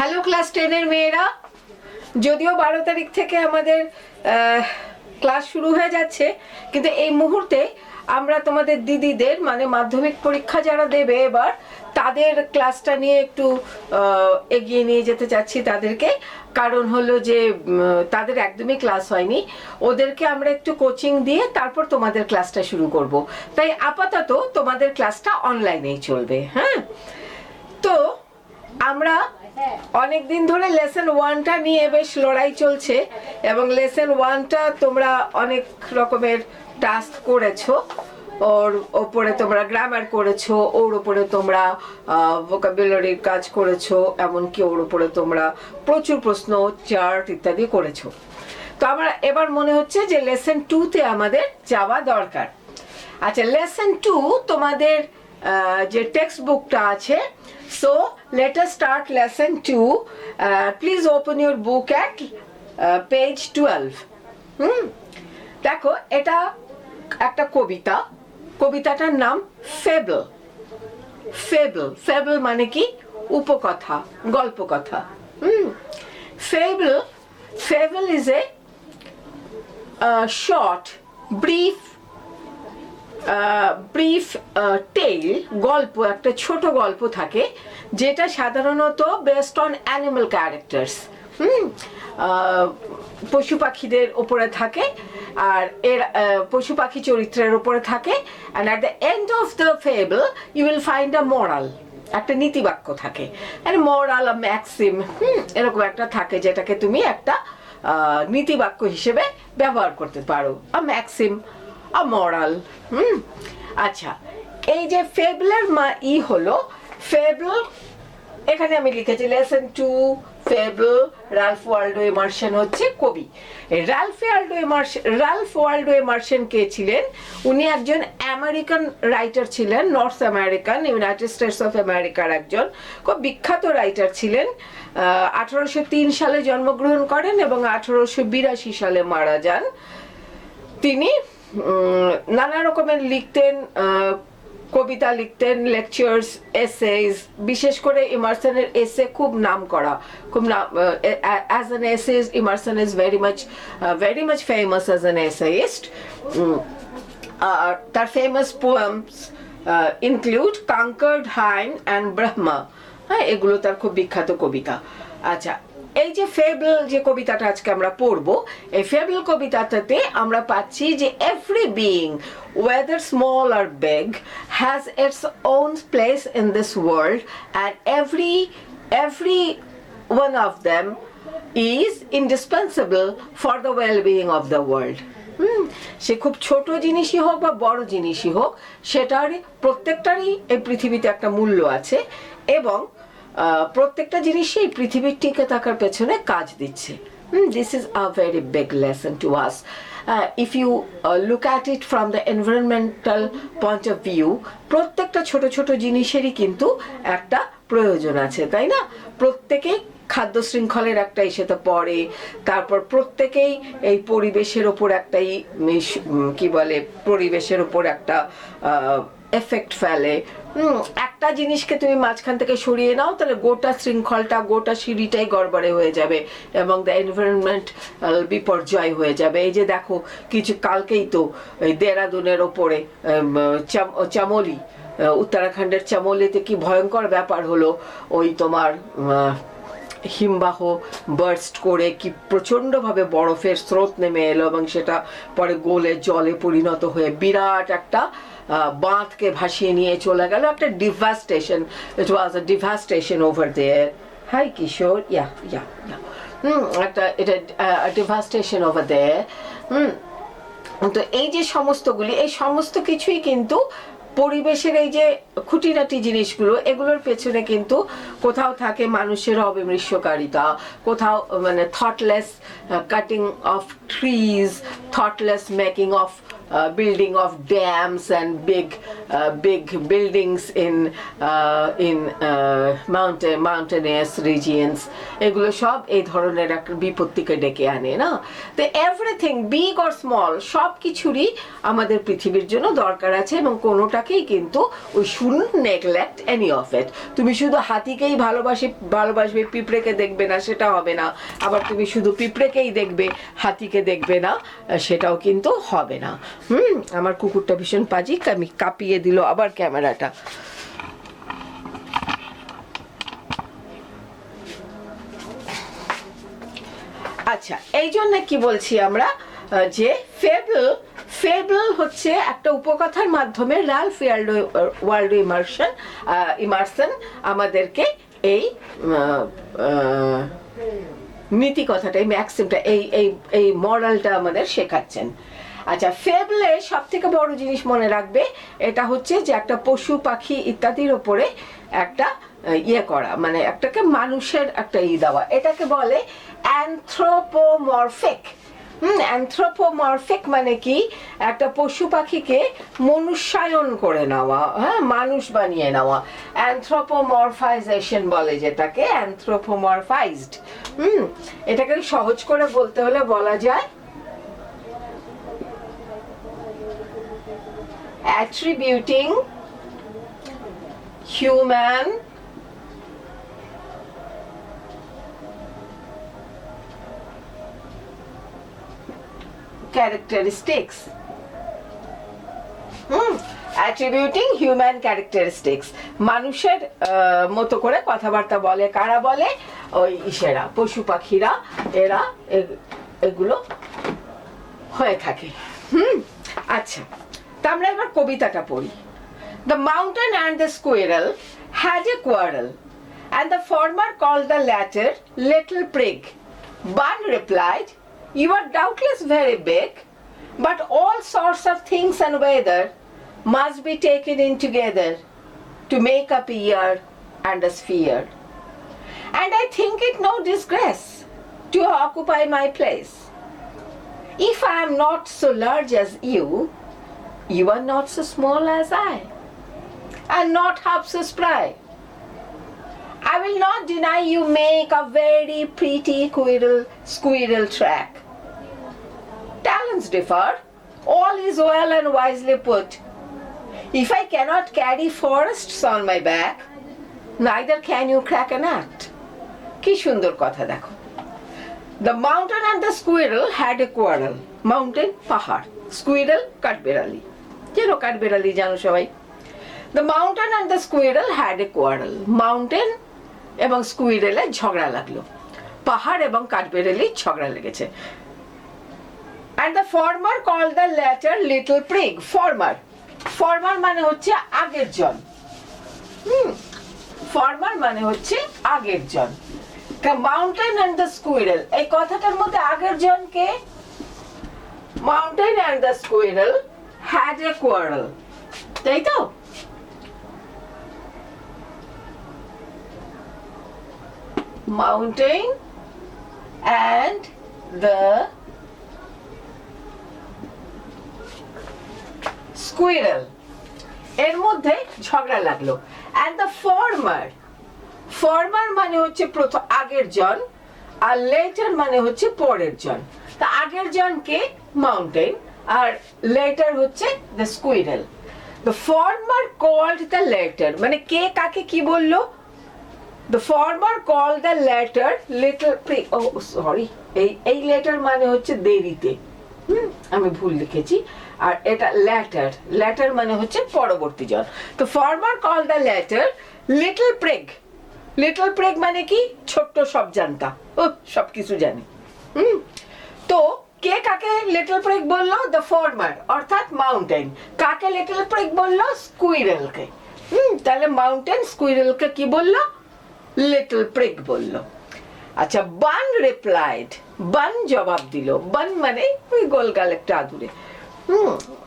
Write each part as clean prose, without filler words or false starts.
Hello class 10 এর মেয়েরা, যদিও 12 তারিখ থেকে আমাদের ক্লাস শুরু হয়ে যাচ্ছে, কিন্তু এই মুহূর্তে আমরা তোমাদের দিদিদের মানে মাধ্যমিক পরীক্ষা যারা দেবে এবার তাদের ক্লাসটা নিয়ে একটু এগিয়ে নিয়ে যেতে চাচ্ছি তাদেরকে। কারণ হলো যে তাদের একদমই ক্লাস হয়নি, ওদেরকে আমরা একটু কোচিং দিয়ে তারপর তোমাদের ক্লাসটা শুরু করব। তাই আপাতত তোমাদের ক্লাসটা অনলাইনেই চলবে। হ্যাঁ, তো আমরা অনেক দিন ধরে লেসন 1টা নিয়ে বেশ লড়াই চলছে এবং লেসন 1টা তোমরা অনেক রকমের টাস্ক করেছো। ওর ওপরে তোমরা গ্রামার করেছো, ওর ওপরে তোমরা ভোকাবুলারির কাজ করেছো, এমনকি ওর ওপরে তোমরা প্রচুর প্রশ্ন, চার্ট ইত্যাদি করেছো। তো আমার এবার মনে হচ্ছে যে লেসন 2তে আমাদের যাওয়া দরকার। আচ্ছা, লেসন 2 তোমাদের যে টেক্সট বুকটা আছে, so let us start lesson 2. Please open your book at page 12. দেখো, এটা একটা কবিতা। কবিতাটার নাম ফেবল। ফেবল, ফেবল মানে কি? উপকথা, গল্পকথা। Fable, fable is a short, brief tale, গল্প, একটা ছোট গল্প থাকে যেটা সাধারণত বেসড অন অ্যানিমাল ক্যারেক্টার্স, পশু পাখিদের ওপরে থাকে। আর এর পশু পাখি চরিত্রের ওপরে থাকে। And at the end of the fable you will find a moral, একটা নীতিবাক্য থাকে। মোরাল, আ ম্যাক্সিম, এরকম একটা থাকে যেটাকে তুমি একটা নীতিবাক্য হিসেবে ব্যবহার করতে পারো। আ ম্যাক্সিম, আ মোরাল। আচ্ছা, এই যে ফেবলের হলো ফেবল, এখানে আমি লিখেছি lesson 2 fable. Ralph Waldo Emerson হচ্ছে কবি। রালফ ওয়ালডো এমারসন কে ছিলেন? উনি একজন আমেরিকান রাইটার ছিলেন, north American, United states of আমেরিকার একজন খুব বিখ্যাত রাইটার ছিলেন। 1803 সালে জন্মগ্রহণ করেন এবং 1882 সালে মারা যান। তিনি নানা রকমের লিখতেন, কবিতা লিখতেন, লেকচার্স, এসেজ। বিশেষ করে ইমারসনের এসে খুব নাম করা, খুব নাম। As an essays Emerson is very much famous as an essayist. আর তার famous poems include Concord Hymn and Brahma. হ্যাঁ, এগুলো তার খুব বিখ্যাত কবিতা। আচ্ছা, এই যে ফেবল যে কবিতাটা আজকে আমরা পড়বো, এই ফেবল কবিতাটাতে আমরা পাচ্ছি যে every being, whether small or big, has its own place in this world, and every one of them is indispensable for the well-being of the world. সে খুব ছোট জিনিসই হোক বা বড় জিনিসই হোক, সেটার প্রত্যেকটারই এই পৃথিবীতে একটা মূল্য আছে এবং প্রত্যেকটা জিনিসই পৃথিবীর টিকে থাকার পেছনে কাজ দিচ্ছে। This is a very big lesson to us. If you look at it from the environmental point of view, প্রত্যেকটা ছোট ছোট জিনিসেরই কিন্তু একটা প্রয়োজন আছে, তাই না? প্রত্যেকেই খাদ্য শৃঙ্খলের একটা ইসেতে পড়ে, তারপর প্রত্যেকেই এই পরিবেশের ওপর একটাই কি বলে, পরিবেশের ওপর একটা এফেক্ট ফেলে। একটা জিনিসকে তুমি মাঝখান থেকে সরিয়ে নাও, তাহলে গোটা শৃঙ্খলটা, গোটা সিঁড়িটাই গড়বড়ে হয়ে যাবে এবং দ্য এনভায়রনমেন্ট বিপর্যয় হয়ে যাবে। এই যে দেখো, কিছু কালকেই তো এই দেরাদুনের ওপরে চামোলি, উত্তরাখণ্ডের চামোলিতে কি ভয়ঙ্কর ব্যাপার হলো। ওই তোমার হিমবাহ বার্স্ট করে কি প্রচণ্ডভাবে বরফের স্রোত নেমে এলো এবং সেটা পরে গলে জলে পরিণত হয়ে বিরাট একটা বাঁধকে ভাসিয়ে নিয়ে চলে গেল। একটা devastation, it was a devastation over there. Hi Kishore, একটা এটা ডিভাস্টেশন ওভার দেয়ার। তো এই যে সমস্তগুলি, এই সমস্ত কিছুই কিন্তু পরিবেশের এই যে খুঁটিনাটি জিনিসগুলো, এগুলোর পেছনে কিন্তু কোথাও থাকে মানুষের অবিমৃষ্যকারিতা, কোথাও মানে thoughtless cutting of trees, thoughtless making of building of dams and big buildings in mountainous regions. এগুলো সব এই ধরনের একটা বিপত্তিকে ডেকে আনে না? তো এভরিথিং বিগ অর স্মল, সব কিছুরই আমাদের পৃথিবীর জন্য দরকার আছে এবং কোনোটা কোনোটাকেই কিন্তু we shouldn't neglect any of it. তুমি শুধু হাতিকেই ভালোবাসবে, পিঁপড়েকে দেখবে না, সেটা হবে না। আবার তুমি শুধু পিঁপড়েকেই দেখবে, হাতিকে দেখবে না, সেটাও কিন্তু হবে না। আমার কুকুরটা ভীষণ পাজি, আমি কাঁপিয়ে দিল আবার ক্যামেরাটা। আচ্ছা, এই জন্য কি বলছি আমরা যে ফেবল হচ্ছে একটা উপকথার মাধ্যমে রাল্ফ ওয়ালডো ইমারসন আমাদেরকে এই নীতি কথাটা, এই ম্যাক্সিমটা, এই মরালটা আমাদের শেখাচ্ছেন। আচ্ছা, ফেবলের সব থেকে বড় জিনিস মনে রাখবে, এটা হচ্ছে যে একটা পশু পাখি ইত্যাদির ওপরে একটা ইয়ে করা, মানে একটাকে মানুষের একটা দেওয়া, এটাকে বলে অ্যানথ্রোপোমরফিক। অ্যানথ্রোপোমরফিক মানে কি, একটা পশু পাখিকে মনুষ্যায়ন করে নেওয়া, হ্যাঁ, মানুষ বানিয়ে নেওয়া। অ্যানথ্রোপোমরফাইজেশন বলে যেটাকে, অ্যানথ্রোপোমরফাইজড। এটাকে সহজ করে বলতে হলে বলা যায় attributing human characteristics, attributing human characteristics, মানুষের মতো করে কথাবার্তা বলে। কারা বলে? ওই ইসেরা, পশু পাখিরা, এরা এগুলো হয়ে থাকে। আচ্ছা, তা আমরা এবার কবিতাটা পড়ি। The mountain and the squirrel had a quarrel, and the former called the latter little prig. Bun replied, "You are doubtless very big, but all sorts of things and weather must be taken in together to make up a year and a sphere. And I think it no disgrace to occupy my place. If I am not so large as you, you are not so small as I, and not half so spry. I will not deny you make a very pretty squirrel track. Talents differ, all is well and wisely put. If I cannot carry forests on my back, neither can you crack a nut." কি সুন্দর কথা দেখো। The mountain and the squirrel had a quarrel. Mountain, পাহাড়, squirrel, কাঠবেড়ালি। কেন কাঠবেড়ালি জানো সবাই? The mountain and the squirrel had a quarrel. Mountain এবং স্কুইরেলের ঝগড়া লাগলো, পাহাড় এবং কাঠবেড়ালি ঝগড়া লেগেছে। And the former called the latter little prig. Former মানে হচ্ছে আগের জন। Former মানে হচ্ছে আগের জন। The mountain and the squirrel, এই কথাটার মধ্যে আগের জন কে? Mountain and the squirrel had a quarrel, তাই তো? Mountain and the squirrel, এর মধ্যে ঝগড়া লাগলো। And the former মানে হচ্ছে প্রথম, আগের জন, আর later মানে হচ্ছে পরের জন। তা আগের জন কে? Mountain, আর later হচ্ছে the squirrel. The former called the latter, মানে কে কাকে কি বললো? The former called the latter little prig. Oh sorry, এই latter মানে হচ্ছে দেরিতে, আমি ভুল লিখেছি। আর এটা latter মানে হচ্ছে পরবর্তী জন। তো former called the latter little prig. Little prig মানে কি? ছোট্ট সব জানতা, সব কিছু জানে। তো কে কাকে লিটল প্রিগ বললো? দ্য ফরমার, অর্থাৎ মাউন্টেন। কাকে লিটল প্রিগ বললো? স্কুইরেলকে। তাহলে মাউন্টেন স্কুইরেলকে কি বললো? লিটল প্রিগ বললো। আচ্ছা, বান রিপ্লাইড, বান জবাব দিল। বান মানে ওই গোলগাল একটা আদুরে,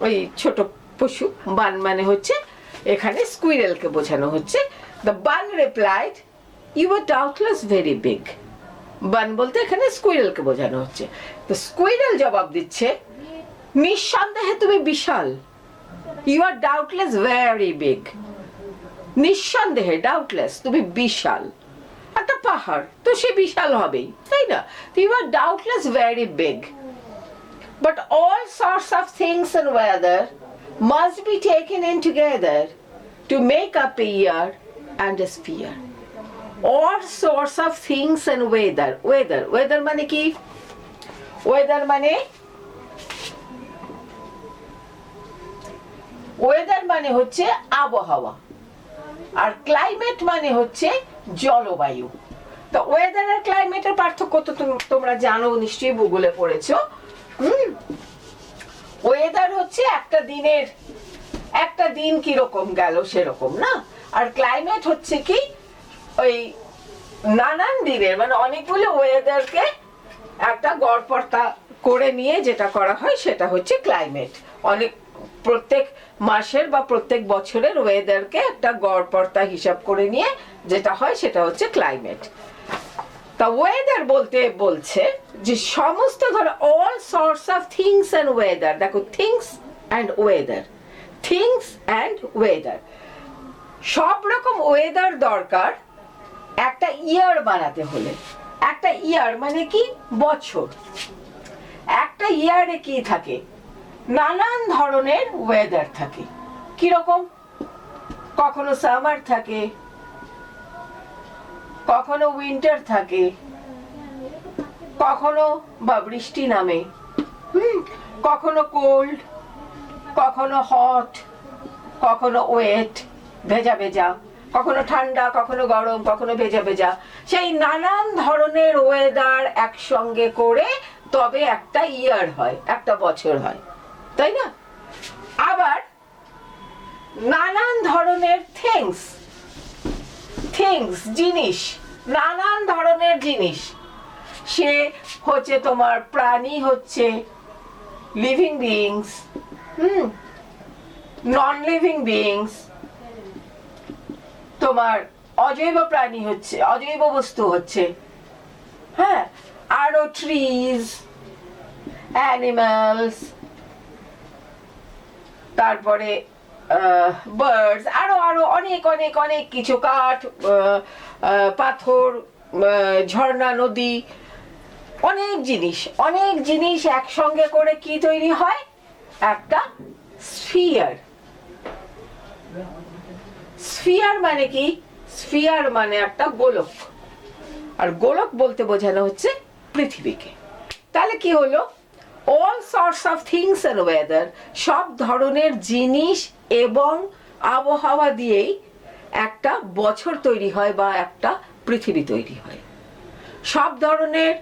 ওই ছোট পশু। বান মানে হচ্ছে এখানে স্কুইরেলকে বোঝানো হচ্ছে। The Bun replied, "You are doubtless very big." Bun বলতে এখানে স্কুইরেলকে বোঝানো হচ্ছে। তো স্কুইরেল জবাব দিচ্ছে, নিঃসন্দেহে তুমি বিশাল। You are doubtless very big. নিঃসন্দেহে, ডাউটলেস, তুমি বিশাল। একটা পাহাড় তো সে বিশাল হবেই, তাই না? You are doubtless very big. But all sorts of things and weather must be taken in together to make up a year and a sphere. All sorts of things and weather মানে কি? weather মানে হচ্ছে আবহাওয়া, আর climate মানে হচ্ছে জলবায়ু। তো weather আর ক্লাইমেটের পার্থক্য তো তোমরা জানো, নিশ্চয়ই ভূগোলে পড়েছো। ওয়েদার হচ্ছে একটা দিন কিরকম গেল সেরকম না, আর ক্লাইমেট হচ্ছে কি ওই নানান দিনের মানে অনেকগুলো ওয়েদারকে একটা গড়পড়তা করে নিয়ে যেটা করা হয় সেটা হচ্ছে ক্লাইমেট। প্রত্যেক মাসের বা প্রত্যেক বছরের ওয়েদারকে একটা গড়পড়তা হিসাব করে নিয়ে যেটা হয় সেটা হচ্ছে ক্লাইমেট। তা ওয়েদার বলছে যে সমস্ত ধরো all sorts of things and weather. দেখো থিংস এন্ড ওয়েদার সব রকম ওয়েদার দরকার একটা ইয়ার বানাতে হলে। একটা ইয়ার মানে কি? বছর। একটা ইয়ারে কি থাকে? নানান ধরনের ওয়েদার থাকে। কিরকম? কখনো সামার থাকে, কখনো উইন্টার থাকে, কখনো বা বৃষ্টি নামে, কখনো কোল্ড, কখনো হট, কখনো ওয়েট ভেজা ভেজা, কখনো ঠান্ডা, কখনো গরম, কখনো ভেজা ভেজা। সেই নানান ধরনের ওয়েদার একসঙ্গে করে তবে একটা ইয়ার হয়, একটা বছর হয়, তাই না? আবার নানান ধরনের থিংস জিনিস, নানান ধরনের জিনিস, সে হচ্ছে তোমার প্রাণী হচ্ছে living beings, non living beings, তোমার অজৈব প্রাণী হচ্ছে, অজৈব বস্তু হচ্ছে, হ্যাঁ, আরো ট্রিজ, অ্যানিমালস, তারপরে বার্ডস, আরো আরো অনেক অনেক অনেক কিছু, কাঠ, পাথর, ঝর্ণা, নদী, অনেক জিনিস একসঙ্গে করে কি তৈরি হয়? একটা স্ফিয়ার। স্ফিয়ার মানে কি? স্ফিয়ার মানে একটা গোলক, আর গোলক বলতে বোঝানো হচ্ছে পৃথিবীকে। তাহলে কি হলো? All sorts of things and weather, সব ধরনের জিনিস এবং আবহাওয়া দিয়েই একটা বছর তৈরি হয় বা একটা পৃথিবী তৈরি হয়। সব ধরনের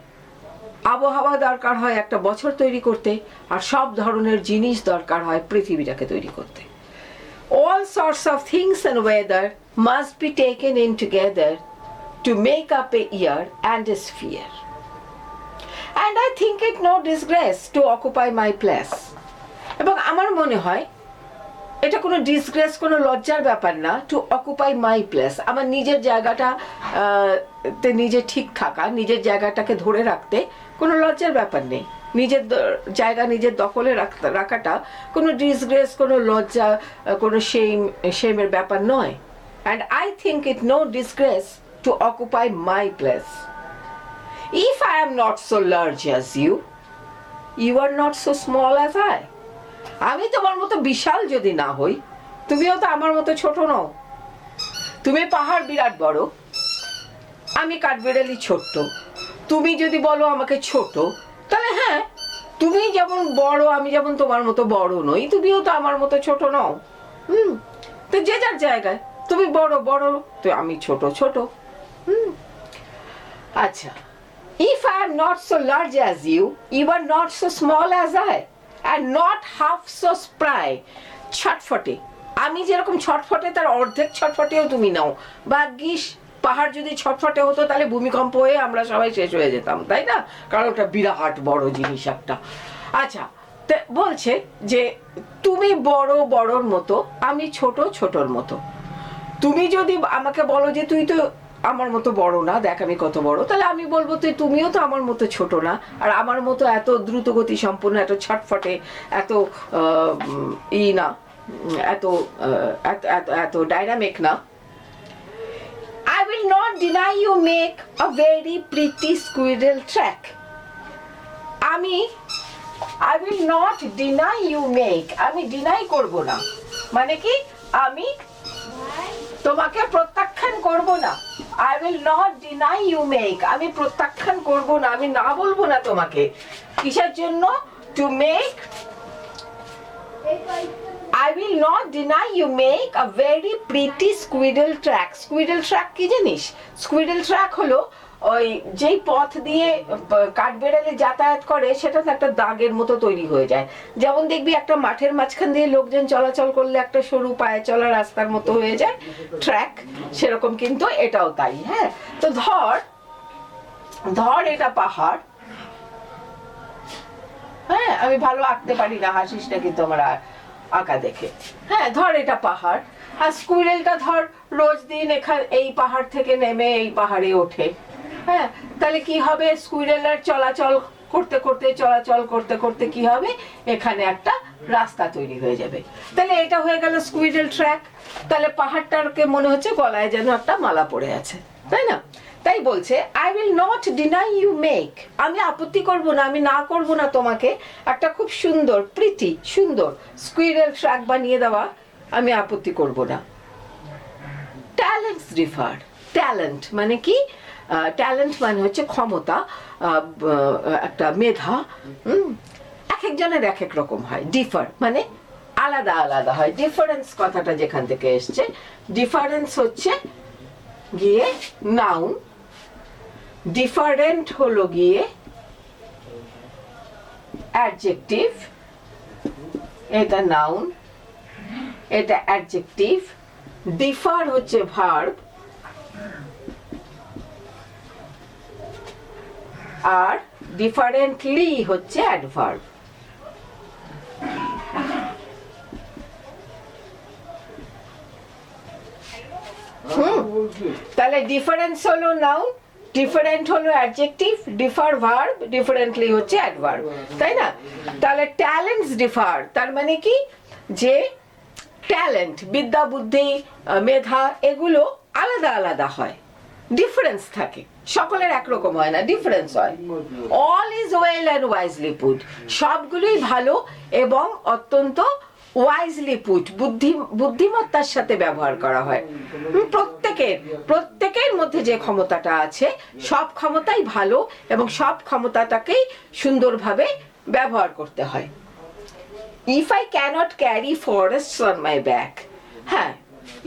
আবহাওয়া দরকার হয় একটা বছর তৈরি করতে, আর সব ধরনের জিনিস দরকার হয় পৃথিবীটাকে তৈরি করতে। All sorts of things and weather must be taken in together to make up a year and a sphere. And I think it no disgrace to occupy my place. এবং আমার মনে হয় এটা কোনো ডিসগ্রেস, কোনো লজ্জার ব্যাপার না, টু অকুপাই মাই প্লেস, আমার নিজের জায়গাটা নিজে ঠিক থাকা, নিজের জায়গাটাকে ধরে রাখতে কোনো লজ্জার ব্যাপার নেই। নিজের জায়গা নিজের দখলে রাখাটা কোনো ডিসগ্রেস, কোনো লজ্জা, কোনো শেমের ব্যাপার নয়। And I think it no disgrace to occupy my place. If I am not so large as you, you are not so small as I. আমি তোমার মতো বিশাল যদি না হই, তুমিও তো আমার মতো ছোট নও। তুমি পাহাড় বিরাট বড়, আমি কাঠবিড়ালি ছোট্ট। তুমি যদি বলো আমাকে ছোট, তাহলে হ্যাঁ, তুমি যেমন বড় আমি যেমন তোমার মতো বড় নই, তুমিও তো আমার মতো ছোট নও। তো যে যার জায়গায়, তুমি বড় বড়, তো আমি ছোট ছোট। আচ্ছা, if I am not so large as you, you are not so small as I, and not half so spry, ছটফটে। আমি যেরকম ছটফটে তার অর্ধেক ছটফটেও তুমি নাও। ভাগ্যিস পাহাড় যদি ছটফটে হতো তাহলে ভূমিকম্প হয়ে আমরা সবাই শেষ হয়ে যেতাম, তাই না? কারণ ওটা বিরাট বড় জিনিস একটা। আচ্ছা, বলছে যে তুমি বড় বড়র মতো, আমি ছোট ছোটর মতো। তুমি যদি আমাকে বলো যে তুই তো আমার মতো বড় না, দেখ আমি কত বড়, তাহলে আমি বলবো তুমিও তো আমার মতো ছোট না, আর আমার মতো এত দ্রুত গতি সম্পন্ন, এত ছটফটে, এত না, এত ডাইনামিক না। I will not deny you make a very pretty squirrel track. আমি I will not deny you make, আমি ডিনাই করব না, মানে কি আমি তোমাকে প্রত্যাখ্যান করব না। I will not deny you make, আমি প্রত্যাখ্যান করব না, আমি না বলবো না তোমাকে। কিসের জন্য? To make, I will not deny you make a very pretty squirrel track. Squirrel track কি জানিস? Squirrel track হলো ওই যেই পথ দিয়ে কাঠবেড়ালি যাতায়াত করে সেটা একটা দাগের মতো তৈরি হয়ে যায়। যেমন দেখবি একটা মাঠের মাঝখান দিয়ে লোকজন চলাচল করলে একটা সরু পায়ে চলা রাস্তার মতো হয়ে যায় ট্র্যাক, সেরকম কিন্তু এটাও তাই। হ্যাঁ, তো ধর এটা পাহাড়। হ্যাঁ, আমি ভালো আঁকতে পারি না, হাসিস না কিন্তু আমার আঁকা দেখে। হ্যাঁ, ধর এটা পাহাড়, আর স্কুইরেলটা ধর রোজ দিন এই পাহাড় থেকে নেমে এই পাহাড়ে ওঠে। হ্যাঁ, তাহলে কি হবে? স্কুইরেলের চলাচল করতে করতে কি হবে? এখানে একটা রাস্তা তৈরি হয়ে যাবে। তাহলে এটা হয়ে গেল স্কুইরেল ট্র্যাক। তাহলে পাহাড়টাকে মনে হচ্ছে গলায় যেন একটা মালা পড়ে আছে, তাই না? তাই বলছে I will not deny you make, আমি আপত্তি করব না, আমি না করব না তোমাকে একটা খুব সুন্দর সুন্দর স্কুইরেল ট্র্যাক বানিয়ে দেওয়া, আমি আপত্তি করব না। ট্যালেন্টস ডিফার, ট্যালেন্ট মানে কি? ট্যালেন্ট মানে হচ্ছে ক্ষমতা, একটা মেধা। এক একজনের এক এক রকম হয়। ডিফার মানে আলাদা আলাদা হয়। ডিফারেন্স কথাটা যেখান থেকে এসছে, ডিফারেন্স হচ্ছে গিয়ে নাউন, ডিফারেন্ট হলো গিয়ে অ্যাডজেক্টিভ, এটা নাউন, এটা অ্যাডজেক্টিভ। ডিফার হচ্ছে ভার্ব, আর ডিফারেন্টলি হচ্ছে অ্যাডভার্ব। তাহলে ডিফারেন্স হলো নাউন, ডিফারেন্ট হলো অ্যাডজেক্টিভ, ডিফার ভার্ব, ডিফারেন্টলি হচ্ছে অ্যাডভার্ব, তাই না? তাহলে ট্যালেন্টস ডিফার, তার মানে কি? যে ট্যালেন্ট, বিদ্যা বুদ্ধি মেধা এগুলো আলাদা আলাদা হয়, ডিফারেন্স থাকে, সকলের একরকম হয় না, ডিফারেন্স হয়। All is well and wisely put, সবগুলোই ভালো এবং অত্যন্ত ওয়াইজলি পুট, বুদ্ধিমত্তার সাথে ব্যবহার করা হয়। প্রত্যেকের মধ্যে যে ক্ষমতাটা আছে সব ক্ষমতাই ভালো এবং সব ক্ষমতাটাকেই সুন্দরভাবে ব্যবহার করতে হয়। If I cannot carry forests on my back, হ্যাঁ,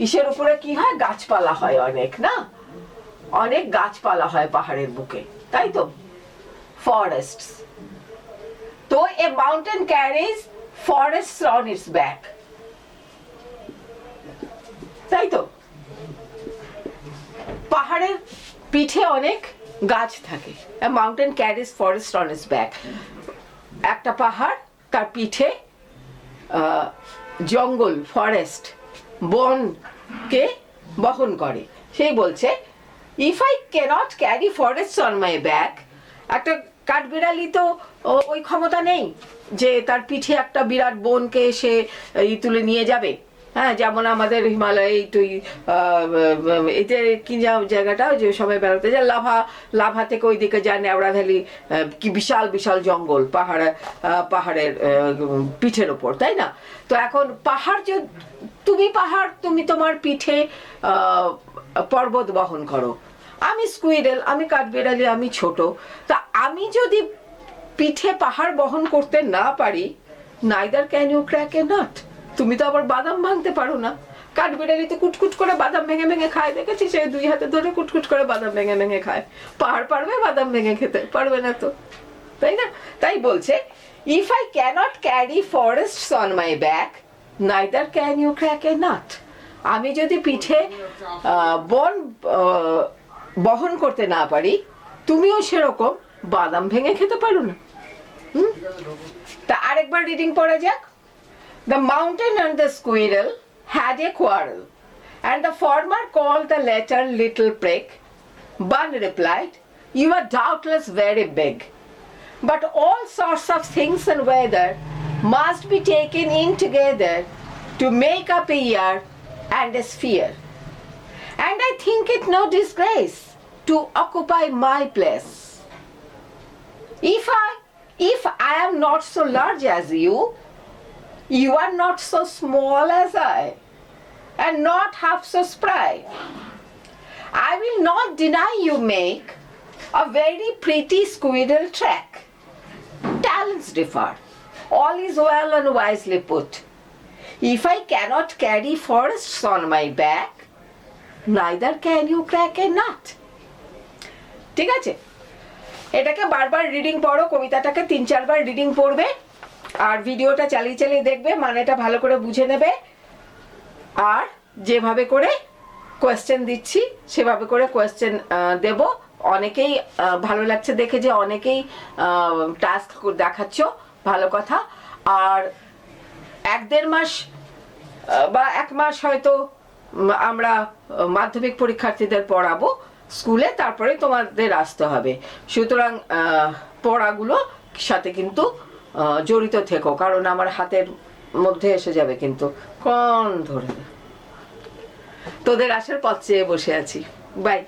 ইসের উপরে কি হয়? গাছপালা হয় অনেক, না? অনেক গাছপালা হয় পাহাড়ের বুকে, তাই তো? ফরেস্টস। তো a mountain carries forests on its back, তাই তো? পাহাড়ের পিঠে অনেক গাছ থাকে। A mountain carries forest on its back, একটা পাহাড় তার পিঠে জঙ্গল, ফরেস্ট, বনকে বহন করে। সেই বলছে if I cannot carry forests on my back, একটা কাঠবিড়ালি তো ওই ক্ষমতা নেই যে তার পিঠে একটা বিরাট বনকে সে তুলে নিয়ে যাবে। হ্যাঁ, যেমন আমাদের হিমালয়ে তুই এতে কি জায়গাটা যে সবাই বেড়াতে যায়, লাভা থেকে ওইদিকে যায় নেওড়া ভ্যালি, কি বিশাল বিশাল জঙ্গল পাহাড়ের পিঠের ওপর, তাই না? তো এখন পাহাড়, যে তুমি তোমার পিঠে পর্বত বহন করো, আমি স্কুইরেল, আমি কাঠবিড়ালি, আমি ছোট, তা আমি যদি পিঠে পাহাড় বহন করতে না পারি, neither can you crack a nut, তুমি তো আবার বাদাম ভাঙতে পারো না। কাঠবিড়ালি তো কুটকুট করে বাদাম ভেঙে ভেঙে খায়, দেখেছি? সে দুই হাতে ধরে কুটকুট করে বাদাম ভেঙে ভেঙে খায়। পাহাড় পারবে বাদাম ভেঙে খেতে? পারবে না তো, তাই না? তাই বলছে if I cannot carry forests on my back, neither can you crack a nut, আমি যদি পিঠে বন বহন করতে না পারি, তুমিও সেরকম বাদাম ভেঙে খেতে পারো না। তা আরেকবার রিডিং পড়া যাক। The mountain and the squirrel had a quarrel, and the former called the latter little prick. Bun replied, you are doubtless very big, but all sorts of things and weather must be taken in together to make up a year and a sphere. And I think it no disgrace to occupy my place. If I if I am not so large as you, you are not so small as I, and not half so spry. I will not deny you make a very pretty squirrel track. Talents differ. All is well and wisely put. If I cannot carry forests on my back, neither can you crack a nut. ঠিক আছে, এটাকে বারবার reading পড়ো, কবিতাটাকে 3-4 বার reading পড়বে, আর ভিডিওটা চালিয়ে চালিয়ে দেখবে, মানেটা ভালো করে বুঝে নেবে, আর যেভাবে করে কোয়েশ্চেন দিচ্ছি সেভাবে করে কোয়েশ্চেন দেব। অনেকেই ভালো লাগছে দেখে যে অনেকেই টাস্ক দেখাচ্ছ, ভালো কথা। আর 1-1.5 মাস বা 1 মাস হয়তো আমরা মাধ্যমিক পরীক্ষার্থীদের পড়াবো স্কুলে, তারপরে তোমাদের আসতে হবে। সুতরাং পড়াগুলো সাথে কিন্তু জড়িত থেকো, কারণ আমার হাতের মধ্যে এসে যাবে কিন্তু কোন ধরে তোদের আসার পথ চেয়ে বসে আছি। বাই।